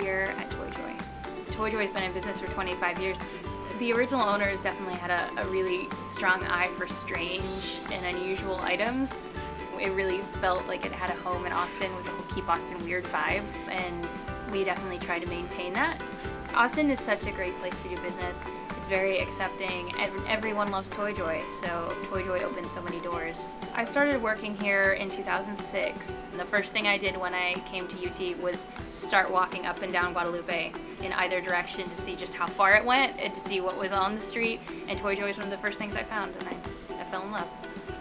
here at Toy Joy. Toy Joy's been in business for 25 years. The original owners definitely had a really strong eye for strange and unusual items. It really felt like it had a home in Austin with the whole Keep Austin Weird vibe, and we definitely try to maintain that. Austin is such a great place to do business. It's very accepting, and everyone loves Toy Joy, so Toy Joy opens so many doors. I started working here in 2006, and the first thing I did when I came to UT was start walking up and down Guadalupe in either direction to see just how far it went and to see what was on the street, and Toy Joy was one of the first things I found, and I fell in love.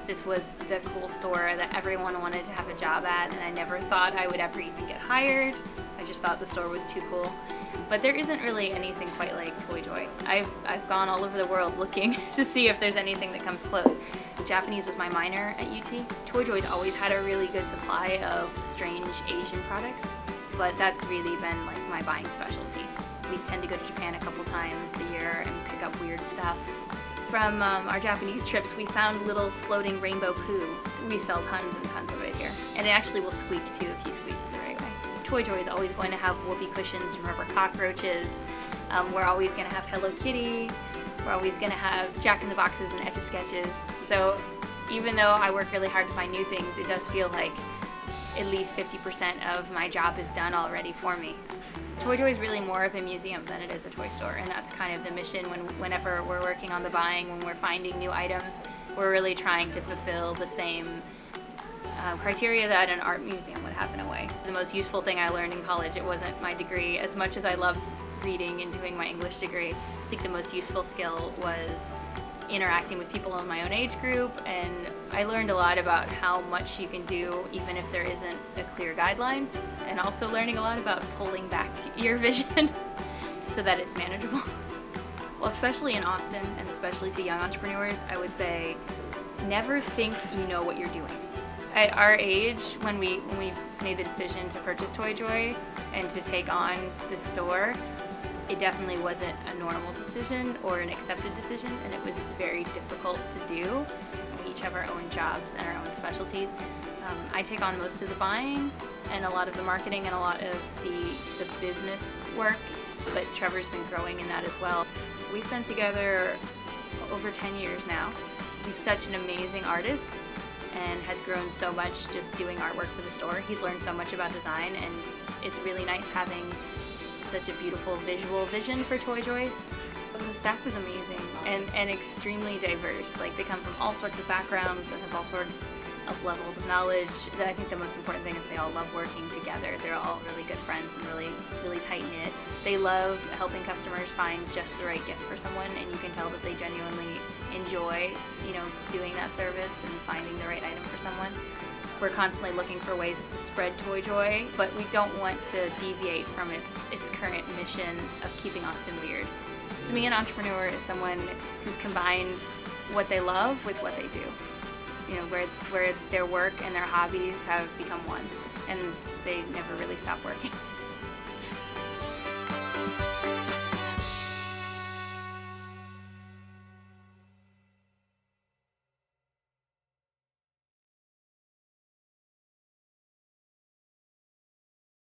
This was the cool store that everyone wanted to have a job at, and I never thought I would ever even get hired. I just thought the store was too cool. But there isn't really anything quite like Toy Joy. I've gone all over the world looking to see if there's anything that comes close. Japanese was my minor at UT. Toy Joy's always had a really good supply of strange Asian products, but that's really been like my buying specialty. We tend to go to Japan a couple times a year and pick up weird stuff. From our Japanese trips, we found little floating rainbow poo. We sell tons and tons of it here. And it actually will squeak too if you squeeze it the right way. Toy Joy is always going to have whoopee cushions and rubber cockroaches. We're always going to have Hello Kitty. We're always going to have Jack in the Boxes and Etch-a-Sketches. So even though I work really hard to find new things, it does feel like at least 50% of my job is done already for me. Toy Joy is really more of a museum than it is a toy store, and that's kind of the mission whenever we're working on the buying, when we're finding new items, we're really trying to fulfill the same criteria that an art museum would have in a way. The most useful thing I learned in college, it wasn't my degree. As much as I loved reading and doing my English degree, I think the most useful skill was interacting with people in my own age group, and I learned a lot about how much you can do even if there isn't a clear guideline, and also learning a lot about pulling back your vision so that it's manageable. Well, especially in Austin, and especially to young entrepreneurs, I would say never think you know what you're doing. At our age, when we made the decision to purchase Toy Joy and to take on this store, it definitely wasn't a normal decision or an accepted decision, and it was very difficult to do. We each have our own jobs and our own specialties. I take on most of the buying and a lot of the marketing and a lot of the business work, but Trevor's been growing in that as well. We've been together over 10 years now. He's such an amazing artist and has grown so much just doing artwork for the store. He's learned so much about design, and it's really nice having such a beautiful visual vision for Toy Joy. The staff was amazing and extremely diverse. Like, they come from all sorts of backgrounds and have all sorts of levels of knowledge. I think the most important thing is they all love working together. They're all really good friends and really tight-knit. They love helping customers find just the right gift for someone, and you can tell that they genuinely enjoy, doing that service and finding the right item for someone. We're constantly looking for ways to spread Toy Joy, but we don't want to deviate from its current mission of keeping Austin weird. To me, an entrepreneur is someone who's combined what they love with what they do. Where their work and their hobbies have become one, and they never really stop working.